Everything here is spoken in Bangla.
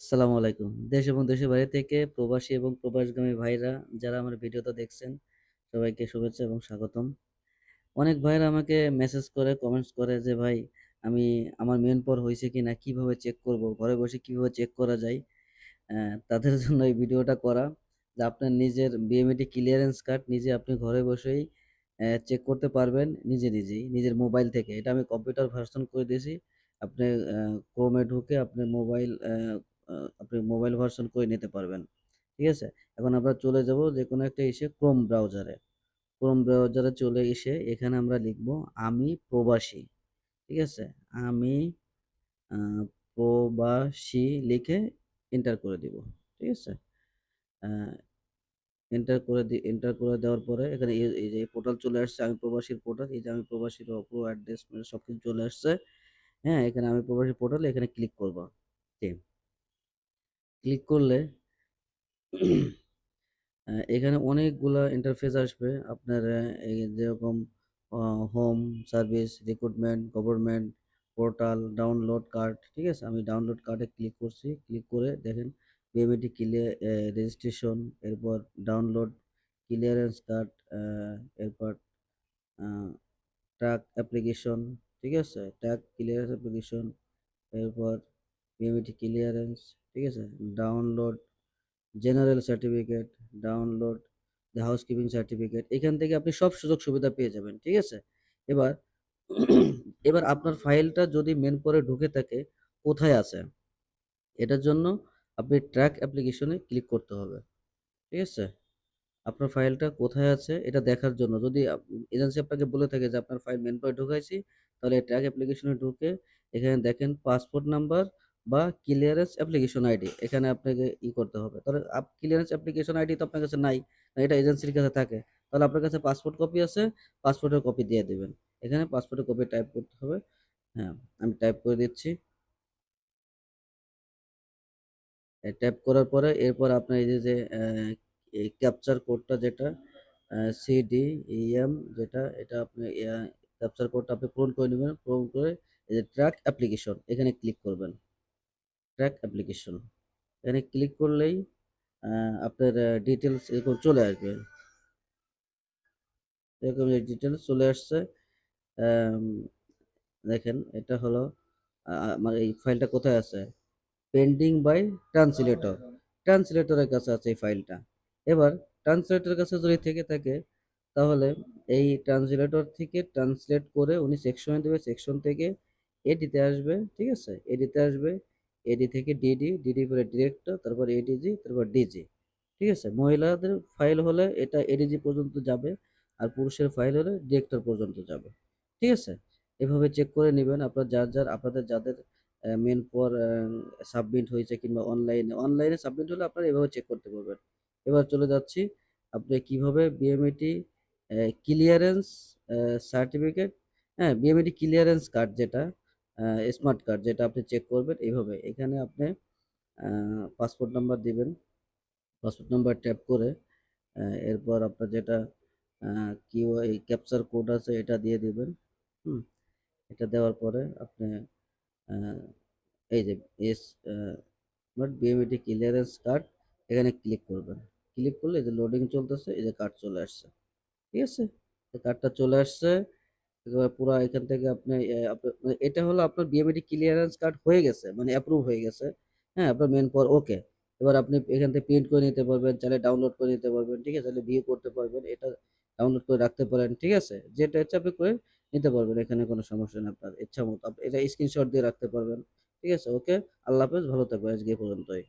আসসালামু আলাইকুম। দেশ এবং দেশের বাইরে থেকে প্রবাসী এবং প্রবাসগামী ভাইরা যারা আমার ভিডিওটা দেখছেন, সবাইকে শুভেচ্ছা এবং স্বাগতম। অনেক ভাইরা আমাকে মেসেজ করে, কমেন্টস করে যে, "ভাই, আমি আমার মেইন পাওয়ার হইছে কিনা কিভাবে চেক করব? ঘরে বসে কিভাবে চেক করা যায়?" তাদের জন্য এই ভিডিওটা করা। যে আপনার নিজের বিএমইটি ক্লিয়ারেন্স কার্ড নিজে আপনি ঘরে বসেই চেক করতে পারবেন নিজেই, নিজের মোবাইল থেকে। এটা আমি কম্পিউটার ভার্সন করে দিয়েছি। আপনি Chrome এ ঢুকে আপনি মোবাইল ভার্সন করে নিতে পারবেন। ঠিক আছে? এখন আমরা চলে যাব যেকোনো একটা Chrome ব্রাউজারে। Chrome ব্রাউজারে চলে এসে এখানে আমরা লিখব আমি প্রবাসী। ঠিক আছে? আমি আ প্রবাসী লিখে এন্টার করে দিব। ঠিক আছে? আ এন্টার করে দেওয়ার পরে এখানে এই যে পোর্টাল চলে আসছে আমি প্রবাসীর পোর্টাল। এই যে আমি প্রবাসীর পুরো অ্যাড্রেস সবকিছু চলে আসছে। হ্যাঁ? এখানে আমি প্রবাসী পোর্টালে এখানে ক্লিক করব। জি। ক্লিক করলে এখানে অনেকগুলা ইন্টারফেস আসবে। আপনার এই যেরকম আ home, service, recruitment, government, portal, download card, ঠিক আছে? আমি ডাউনলোড কার্ডে ক্লিক করছি। ক্লিক করে দেখেন বিএমইটি রেজিস্ট্রেশন, এরপর ডাউনলোড ক্লিয়ারেন্স কার্ড, এরপর আ ট্রাক অ্যাপ্লিকেশন, ঠিক আছে? ট্রাক ক্লিয়ারেন্স অ্যাপ্লিকেশন, এরপর বিএমইটি ক্লিয়ারেন্স, ঠিক আছে? Download general certificate, download the housekeeping certificate এখান থেকে আপনি সব সুযোগ সুবিধা পেয়ে যাবেন। ঠিক আছে? এবার এবার আপনার ফাইলটা যদি মেইন পরে ঢুকে থাকে কোথায় আছে? এটার জন্য আপনি ট্র্যাক অ্যাপ্লিকেশনে ক্লিক করতে হবে। ঠিক আছে? আপনার ফাইলটা কোথায় আছে এটা দেখার জন্য যদি এজেন্সি আপনাকে বলে থাকে যে আপনার ফাইল মেইন পয়েন্ট ঢুকাইছি, তাহলে ট্র্যাক অ্যাপ্লিকেশনে ঢুকে এখানে দেখেন পাসপোর্ট নাম্বার বা ক্লিয়ারেন্স অ্যাপ্লিকেশন আইডি এখানে আপনাকে করতে হবে। তাহলে ক্লিয়ারেন্স অ্যাপ্লিকেশন আইডি তো আপনার কাছে নাই। এটা এজেন্সির কাছে থাকে। তাহলে আপনার কাছে পাসপোর্ট কপি আছে, পাসপোর্টের কপি দিয়ে দিবেন। এখানে পাসপোর্টের কপি টাইপ করতে হবে। হ্যাঁ, আমি টাইপ করে দিচ্ছি। ট্যাপ করার পরে এরপর আপনার এই ক্যাপচার কোডটা যেটা সিডিইএম যেটা এটা আপনি ক্যাপচার কোডটা আপনি পূরণ করে নিবেন। পূরণ করে এই যে ট্র্যাক অ্যাপ্লিকেশন এখানে ক্লিক করবেন। ট্র্যাক অ্যাপ্লিকেশন এখানে ক্লিক করলেই আ আপনার ডিটেইলস এরকম চলে আসবে। এরকম ডিটেইলস চলে আসছে। আম দেখেন এটা হলো আমার এই ফাইলটা কোথায় আছে? Pending by translator. ট্রান্সলেটরের কাছে আছে এই ফাইলটা। এবার ট্রান্সলেটরের কাছে যদি থেকে থাকে তাহলে এই ট্রান্সলেটর থেকে ট্রান্সলেট করে উনি সেকশনে দেবে, সেকশন থেকে এডিতে আসবে, ঠিক আছে? এডিতে আসবে, এডি থেকে ডিডি, ডিডি পরে ডিরেক্টর, তারপর এডিজি, তারপর ডিজি। ঠিক আছে? মহিলাদের ফাইল হলে এটা এডিজি পর্যন্ত যাবে, আর পুরুষের ফাইল হলে ডিরেক্টর পর্যন্ত যাবে। ঠিক আছে? এভাবে চেক করে নিবেন আপনাদের যাদের মেইল পর সাবমিট হয়েছে কিংবা অনলাইনে সাবমিট হলে আপনারা এভাবে চেক করতে পারবেন। এবার চলে যাচ্ছি আপনি কিভাবে বিএমইটি ক্লিয়ারেন্স সার্টিফিকেট, হ্যাঁ? বিএমইটি ক্লিয়ারেন্স কার্ড যেটা স্মার্ট কার্ড যেটা আপনি চেক করবেন এইভাবে। এখানে আপনি আ পাসপোর্ট নাম্বার দিবেন। পাসপোর্ট নাম্বার ট্যাপ করে এরপর আপনার যেটা আ এই ক্যাপচার কোড আছে এটা দিয়ে দিবেন। হুম? এটা দেওয়ার পরে আপনি আ এই যে এস আ আপনার বিএমইটি ক্লিয়ারেন্স কার্ড এখানে ক্লিক করবেন। ক্লিক করলে এই যে লোডিং চলতেছে, এই যে কার্ড চলে আসছে। ঠিক আছে? এই কার্ডটা চলে আসছে। এবার পুরা এখান থেকে আপনি মানে এটা হলো আপনার বিএমইটি ক্লিয়ারেন্স কার্ড হয়ে গেছে। মানে এপ্রুভ হয়ে গেছে। হ্যাঁ? আপনার মেইন পাওয়ার ওকে। এবার আপনি এখান থেকে প্রিন্ট করে নিতে পারবেন, চাইলে ডাউনলোড করে নিতে পারবেন। ঠিক আছে? চাইলে ভিউ করতে পারবেন। এটা ডাউনলোড করে রাখতে পারেন। ঠিক আছে? যেটা ইচ্ছা আপনি করে নিতে পারবেন। এখানে কোনো সমস্যা নেই আপনার ইচ্ছামত। এটা স্ক্রিনশট দিয়ে রাখতে পারবেন। ঠিক আছে? ওকে। আল্লাহ হাফেজ। ভালো থাকবেন। আজকে এই পর্যন্তই।